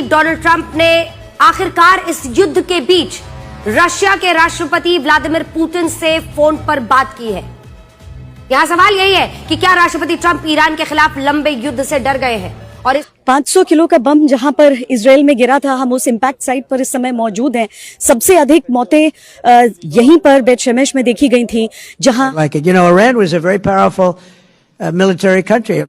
Donald Trump ने आखिरकार इस युद्ध के बीच रशिया के राष्ट्रपति व्लादिमीर पुतिन से फोन पर बात की है। यहां सवाल यही है कि क्या राष्ट्रपति ट्रंप ईरान के खिलाफ लंबे युद्ध से डर गए हैं और 500 किलो का बम जहां पर इजराइल में गिरा था, हम उस इम्पैक्ट साइट पर इस समय मौजूद हैं। सबसे अधिक मौतें यहीं पर बेत शेमेश में देखी गई थी, जहां Iran was a very powerful military country.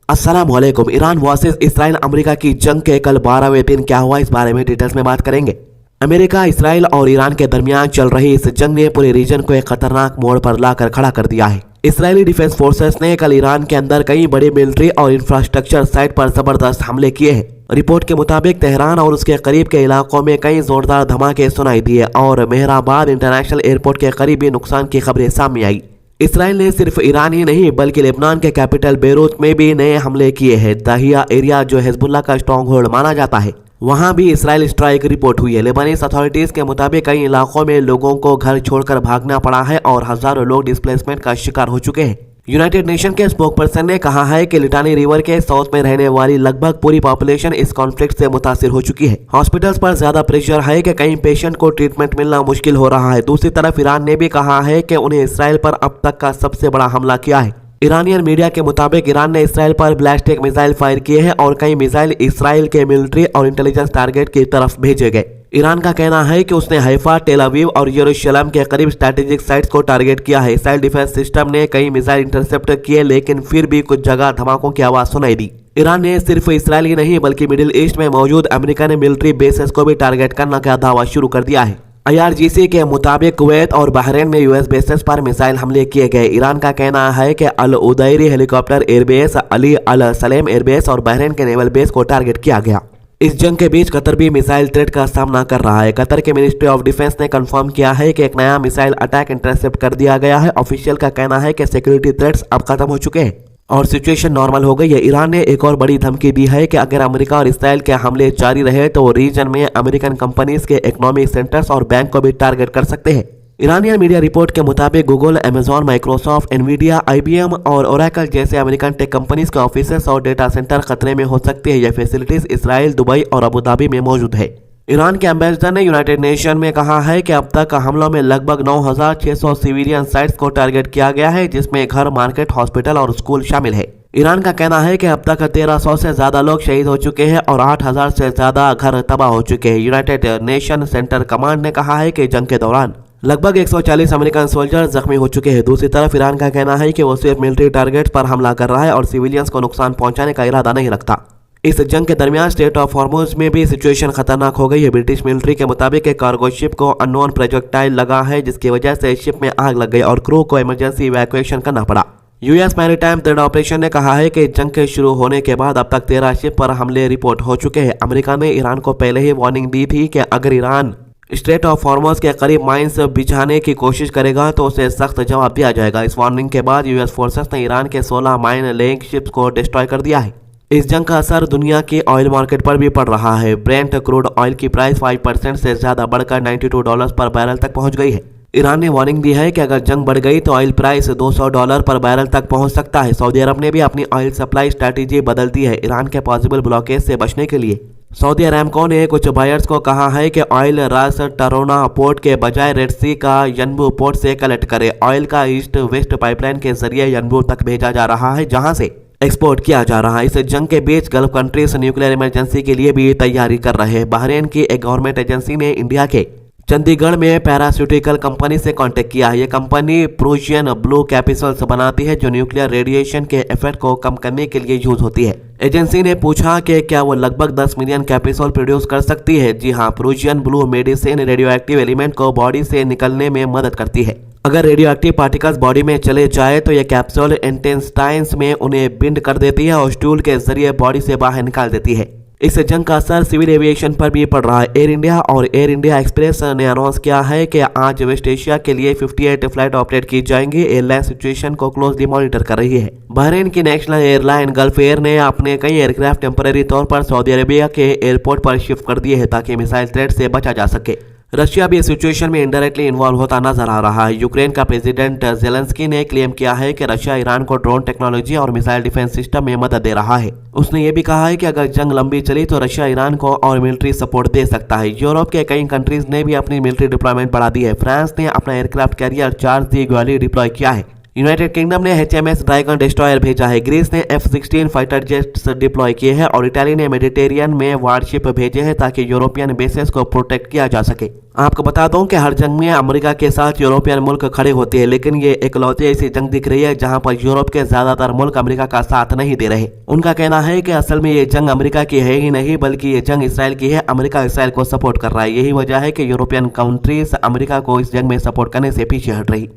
अस्सलाम वालेकुम। ईरान वर्सेस इसराइल अमेरिका की जंग के कल 12वें दिन क्या हुआ, इस बारे में डिटेल्स में बात करेंगे। अमेरिका, इसराइल और ईरान के दरमियान चल रही इस जंग ने पूरे रीजन को एक खतरनाक मोड़ पर लाकर खड़ा कर दिया है। इसराइली डिफेंस फोर्सेस ने कल ईरान के अंदर कई बड़े मिलिट्री और इंफ्रास्ट्रक्चर साइट पर जबरदस्त हमले किए हैं। रिपोर्ट के मुताबिक तेहरान और उसके करीब के इलाकों में कई जोरदार धमाके सुनाई दिए और मेहराबाद इंटरनेशनल एयरपोर्ट के करीब भी नुकसान की खबरें सामने आई। इसराइल ने सिर्फ ईरान ही नहीं बल्कि लेबनान के कैपिटल बेरूत में भी नए हमले किए हैं। दहिया एरिया जो हिजबुल्लाह का स्ट्रॉन्ग होल्ड माना जाता है, वहां भी इसराइल स्ट्राइक रिपोर्ट हुई है। लेबनीज अथॉरिटीज के मुताबिक कई इलाकों में लोगों को घर छोड़कर भागना पड़ा है और हजारों लोग डिस्प्लेसमेंट का शिकार हो चुके हैं। यूनाइटेड नेशन के स्पोकपर्सन ने कहा है कि लिटानी रिवर के साउथ में रहने वाली लगभग पूरी पॉपुलेशन इस कॉन्फ्लिक्ट से मुतासिर हो चुकी है। हॉस्पिटल्स पर ज्यादा प्रेशर है कि कई पेशेंट को ट्रीटमेंट मिलना मुश्किल हो रहा है। दूसरी तरफ ईरान ने भी कहा है कि उन्हें इसराइल पर अब तक का सबसे बड़ा हमला किया है। ईरानियन मीडिया के मुताबिक ईरान ने इसराइल पर बैलिस्टिक मिसाइल फायर किए हैं और कई मिसाइल इसराइल के मिलिट्री और इंटेलिजेंस टारगेट की तरफ भेजे गए। ईरान का कहना है कि उसने हैफा, टेल अवीव और यरूशलेम के करीब स्ट्रैटेजिक साइट्स को टारगेट किया है। इसराइल डिफेंस सिस्टम ने कई मिसाइल इंटरसेप्ट किए, लेकिन फिर भी कुछ जगह धमाकों की आवाज सुनाई दी। ईरान ने सिर्फ इसराइल ही नहीं बल्कि मिडिल ईस्ट में मौजूद अमेरिकन मिलिट्री बेसेस को भी टारगेट करने का दावा शुरू कर दिया है। IRGC के मुताबिक कुवैत और बहरीन में US बेसेस पर मिसाइल हमले किए गए। ईरान का कहना है कि अल उदैरी हेलीकॉप्टर एयरबेस, अली अल सलेम एयरबेस और बहरीन के नेवल बेस को टारगेट किया गया। इस जंग के बीच कतर भी मिसाइल थ्रेट का सामना कर रहा है। कतर के मिनिस्ट्री ऑफ डिफेंस ने कंफर्म किया है कि एक नया मिसाइल अटैक इंटरसेप्ट कर दिया गया है। ऑफिशियल का कहना है कि सिक्योरिटी थ्रेट्स अब खत्म हो चुके हैं और सिचुएशन नॉर्मल हो गई है। ईरान ने एक और बड़ी धमकी दी है कि अगर अमेरिका और इसराइल के हमले जारी रहे तो रीजन में अमेरिकन कंपनीज के इकोनॉमिक सेंटर्स और बैंक को भी टारगेट कर सकते हैं। ईरानियन मीडिया रिपोर्ट के मुताबिक Google, Amazon, Microsoft, Nvidia, IBM और ओरेकल जैसे अमेरिकन टेक कंपनीज के ऑफिसेस और डेटा सेंटर खतरे में हो सकते हैं। यह फैसिलिटीज इसराइल, दुबई और अबू धाबी में मौजूद है। ईरान के एम्बेसडर ने यूनाइटेड नेशन में कहा है कि अब तक हमलों में लगभग 9600 सिविलियन साइट्स को टारगेट किया गया है, जिसमें घर, मार्केट, हॉस्पिटल और स्कूल शामिल है। ईरान का कहना है कि अब तक 1300 से ज्यादा लोग शहीद हो चुके हैं और 8000 से ज्यादा घर तबाह हो चुके हैं। यूनाइटेड नेशन सेंटर कमांड ने कहा है कि जंग के दौरान लगभग 140 अमेरिकन सोल्जर जख्मी हो चुके हैं। दूसरी तरफ ईरान का कहना है कि वो सिर्फ मिलिट्री टारगेट पर हमला कर रहा है और सिविलियंस को नुकसान पहुंचाने का इरादा नहीं रखता। इस जंग के दरमियान स्टेट ऑफ हॉर्मुज में भी सिचुएशन खतरनाक हो गई है। ब्रिटिश मिलिट्री के मुताबिक एक कार्गो शिप को अननोन प्रोजेक्टाइल लगा है, जिसकी वजह से शिप में आग लग गई और क्रू को इमरजेंसी इवैक्यूएशन करना पड़ा। US मैरीटाइम थ्रेड ऑपरेशन ने कहा है कि जंग के शुरू होने के बाद अब तक 13 शिप पर हमले रिपोर्ट हो चुके हैं। अमेरिका ने ईरान को पहले ही वार्निंग दी थी कि अगर ईरान स्ट्रेट ऑफ हॉर्मुज के करीब माइंस बिछाने की कोशिश करेगा तो उसे सख्त जवाब दिया जाएगा। इस वार्निंग के बाद US फोर्सेस ने ईरान के 16 माइन लेइंग शिप्स को डिस्ट्रॉय कर दिया है। इस जंग का असर दुनिया की ऑयल मार्केट पर भी पड़ रहा है। ब्रेंट क्रूड ऑयल की प्राइस 5% से ज्यादा बढ़कर $92 पर बैरल तक पहुंच गई है। ईरान ने वार्निंग दी है कि अगर जंग बढ़ गई तो ऑयल प्राइस $200 पर बैरल तक पहुंच सकता है। सऊदी अरब ने भी अपनी ऑयल सप्लाई स्ट्रैटेजी बदल दी है ईरान के पॉसिबल ब्लॉकेज से बचने के लिए। सऊदी अरामको ने कुछ बायर्स को कहा है कि ऑयल रास टरोना पोर्ट के बजाय रेड सी का यनबू पोर्ट से कलेक्ट करे। ऑयल का ईस्ट वेस्ट पाइपलाइन के जरिए यनबू तक भेजा जा रहा है, जहां से एक्सपोर्ट किया जा रहा है। इस जंग के बीच गल्फ कंट्रीज न्यूक्लियर इमरजेंसी के लिए भी तैयारी कर रहे हैं। बहरीन की एक गवर्नमेंट एजेंसी ने इंडिया के चंडीगढ़ में पैरास्यूटिकल कंपनी से कांटेक्ट किया है। ये कंपनी प्रोशियन ब्लू कैप्सूल्स बनाती है जो न्यूक्लियर रेडिएशन के इफेक्ट को कम करने के लिए यूज होती है। एजेंसी ने पूछा कि क्या वो लगभग 10 मिलियन कैप्सूल प्रोड्यूस कर सकती है। जी हाँ, Prussian blue medicine radioactive element को बॉडी से निकलने में मदद करती है। अगर रेडियो एक्टिव पार्टिकल्स बॉडी में चले जाए तो यह कैप्सूल इंटेस्टाइन्स में उन्हें बिंड कर देती है और स्टूल के जरिए बॉडी से बाहर निकाल देती है। इस जंग का असर सिविल एविएशन पर भी पड़ रहा है। एयर इंडिया और एयर इंडिया एक्सप्रेस ने अनाउंस किया है कि आज वेस्ट एशिया के लिए 58 फ्लाइट ऑपरेट की जाएंगी। एयरलाइन सिचुएशन को क्लोजली मॉनिटर कर रही है। बहरीन की नेशनल एयरलाइन गल्फ एयर ने अपने कई एयरक्राफ्ट टेम्पररी तौर पर सऊदी अरेबिया के एयरपोर्ट पर शिफ्ट कर दिए हैं ताकि मिसाइल थ्रेट से बचा जा सके। रशिया भी इस सिचुएशन में इनडायरेक्टली इन्वॉल्व होता नजर आ रहा है। यूक्रेन का प्रेसिडेंट जेलेंस्की ने क्लेम किया है कि रशिया ईरान को ड्रोन टेक्नोलॉजी और मिसाइल डिफेंस सिस्टम में मदद दे रहा है। उसने ये भी कहा है कि अगर जंग लंबी चली तो रशिया ईरान को और मिलिट्री सपोर्ट दे सकता है। यूरोप के कई कंट्रीज ने भी अपनी मिलिट्री डिप्लॉयमेंट बढ़ा दी है। फ्रांस ने अपना aircraft carrier Charles de Gaulle deploy किया है। यूनाइटेड किंगडम ने HMS ड्रैगन डिस्ट्रॉयर भेजा है। ग्रीस ने F-16 फाइटर जेट्स डिप्लॉय किए हैं और इटाली ने मेडिटेरियन में वारशिप भेजे हैं ताकि यूरोपियन बेसेस को प्रोटेक्ट किया जा सके। आपको बता दूं कि हर जंग में अमेरिका के साथ यूरोपियन मुल्क खड़े होते हैं, लेकिन ये इकलौती ऐसी जंग दिख रही है जहां पर यूरोप के ज्यादातर मुल्क अमेरिका का साथ नहीं दे रहे। उनका कहना है कि असल में ये जंग अमेरिका की है ही नहीं, बल्कि ये जंग इसराइल की है। अमेरिका इसराइल को सपोर्ट कर रहा है। यही वजह है कि यूरोपियन कंट्रीज अमेरिका को इस जंग में सपोर्ट करने से पीछे हट रही।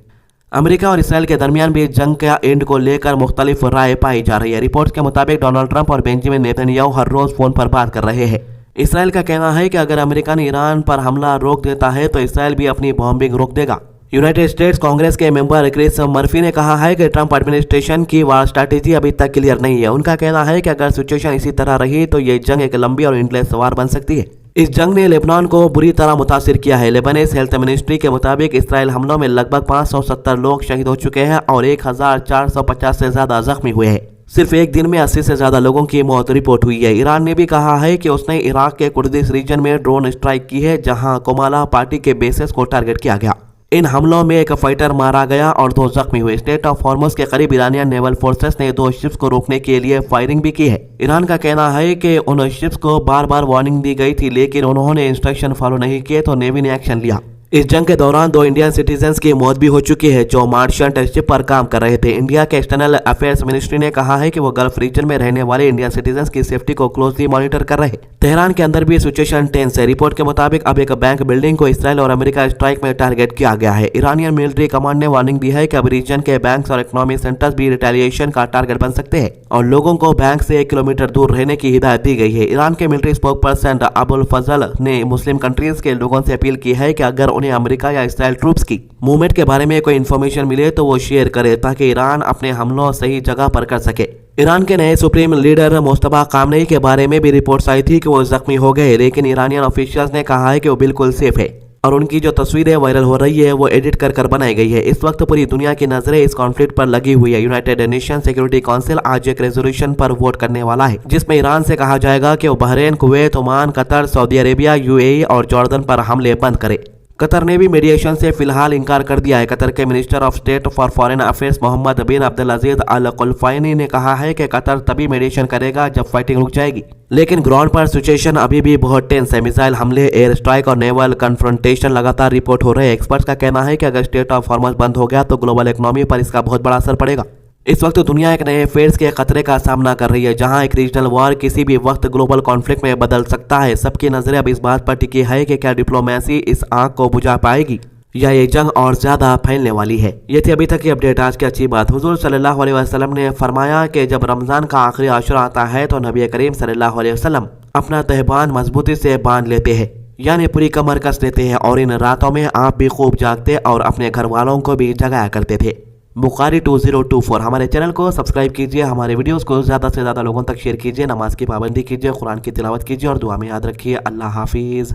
अमेरिका और इसराइल के दरमियान भी जंग का एंड को लेकर मुख्तलिफ राय पाई जा रही है। रिपोर्ट्स के मुताबिक डोनाल्ड ट्रंप और बेंजामिन नेतन्याहू हर रोज फोन पर बात कर रहे हैं। इसराइल का कहना है कि अगर अमेरिका ने ईरान पर हमला रोक देता है तो इसराइल भी अपनी बॉम्बिंग रोक देगा। यूनाइटेड स्टेट्स कांग्रेस के मेंबर क्रिस मर्फी ने कहा है कि ट्रंप एडमिनिस्ट्रेशन की वार स्ट्रैटेजी अभी तक क्लियर नहीं है। उनका कहना है कि अगर सिचुएशन इसी तरह रही तो ये जंग एक लंबी और एंडलेस वार बन सकती है। इस जंग ने लेबनान को बुरी तरह मुतासिर किया है। लेबनीज हेल्थ मिनिस्ट्री के मुताबिक इसराइल हमलों में लगभग 570 लोग शहीद हो चुके हैं और 1450 से ज्यादा जख्मी हुए हैं। सिर्फ एक दिन में 80 से ज्यादा लोगों की मौत रिपोर्ट हुई है। ईरान ने भी कहा है कि उसने इराक के कुर्दिश रीजन में ड्रोन स्ट्राइक की है, जहां कोमाला पार्टी के बेसेस को टारगेट किया गया। इन हमलों में एक फाइटर मारा गया और 2 जख्मी हुए। स्टेट ऑफ हॉर्मुज के करीब ईरानियन नेवल फोर्सेस ने 2 शिप्स को रोकने के लिए फायरिंग भी की है। ईरान का कहना है कि उन शिप्स को बार बार वार्निंग दी गई थी, लेकिन उन्होंने इंस्ट्रक्शन फॉलो नहीं किए तो नेवी ने एक्शन लिया। इस जंग के दौरान 2 इंडियन सिटीजन्स की मौत भी हो चुकी है जो मार्शेंट शिप पर काम कर रहे थे। इंडिया के एक्सटर्नल अफेयर्स मिनिस्ट्री ने कहा है कि वो गल्फ रीजन में रहने वाले इंडियन सिटीजन्स की सेफ्टी को क्लोजली मॉनिटर कर रहे हैं। तेहरान के अंदर भी सिचुएशन टेंस है। रिपोर्ट के मुताबिक अब एक बैंक बिल्डिंग को इसराइल और अमेरिका स्ट्राइक में टारगेट किया गया है। ईरानियन मिलिट्री कमांड ने वार्निंग दी है कि अब रीजन के बैंक्स और इकोनॉमिक सेंटर्स भी रिटेलिएशन का टारगेट बन सकते हैं और लोगों को बैंक से 1 किलोमीटर दूर रहने की हिदायत दी गई है। ईरान के मिलिट्री स्पोक्सपर्सन अबुल फजल ने मुस्लिम कंट्रीज के लोगों से अपील की है कि अगर उन्हें अमेरिका या इसराइल ट्रूप्स की मूवमेंट के बारे में कोई इन्फॉर्मेशन मिले तो वो शेयर करे ताकि ईरान अपने हमलों सही जगह पर कर सके। ईरान के नए सुप्रीम लीडर मुस्तफा कामनेई के बारे में भी रिपोर्ट्स आई थी कि वो जख्मी हो गए, लेकिन ईरानियन ऑफिशियल्स ने कहा है कि वो बिल्कुल सेफ है और उनकी जो तस्वीरें वायरल हो रही है वो एडिट कर बनाई गई है। इस वक्त पूरी दुनिया की नजरें इस कॉन्फ्लिक्ट पर लगी हुई है। यूनाइटेड नेशन सिक्योरिटी काउंसिल आज एक रेजोल्यूशन पर वोट करने वाला है, जिसमें ईरान से कहा जाएगा कि वो Bahrain, Kuwait, Oman, Qatar, Saudi Arabia, UAE और जॉर्डन पर हमले बंद करे। कतर ने भी मीडिएशन से फिलहाल इंकार कर दिया है। कतर के minister of state for foreign affairs Mohammed bin Abdulaziz Al Khulaifi ने कहा है कि कतर तभी मीडिएशन करेगा जब फाइटिंग रुक जाएगी, लेकिन ग्राउंड पर सिचुएशन अभी भी बहुत टेंस है। मिसाइल हमले, एयर स्ट्राइक और नेवल कन्फ्रंटेशन लगातार रिपोर्ट हो रहे हैं। एक्सपर्ट्स का कहना है कि अगर स्टेट ऑफ हॉर्मुज बंद हो गया तो ग्लोबल इकोनॉमी पर इसका बहुत बड़ा असर पड़ेगा। इस वक्त दुनिया एक नए फेज के खतरे का सामना कर रही है, जहां एक रीजनल वॉर किसी भी वक्त ग्लोबल कॉन्फ्लिक्ट में बदल सकता है। सबकी नजरें अब इस बात पर टिकी है कि क्या डिप्लोमेसी इस आग को बुझा पाएगी या ये जंग और ज्यादा फैलने वाली है। ये थी अभी तक की अपडेट। आज की अच्छी बात, हुजूर सल्लल्लाहु अलैहि वसल्लम ने फरमाया कि जब रमजान का आखिरी आशुरा आता है तो नबी करीम सल्लल्लाहु अलैहि वसल्लम अपना तहबान मजबूती से बांध लेते हैं, यानी पूरी कमर कस लेते हैं, और इन रातों में आप भी खूब जागते और अपने घर वालों को भी जगाया करते थे। बुखारी 2024। हमारे चैनल को सब्सक्राइब कीजिए, हमारे वीडियोस को ज़्यादा से ज़्यादा लोगों तक शेयर कीजिए, नमाज की पाबंदी कीजिए, कुरान की तिलावत कीजिए और दुआ में याद रखिए। अल्लाह हाफिज़।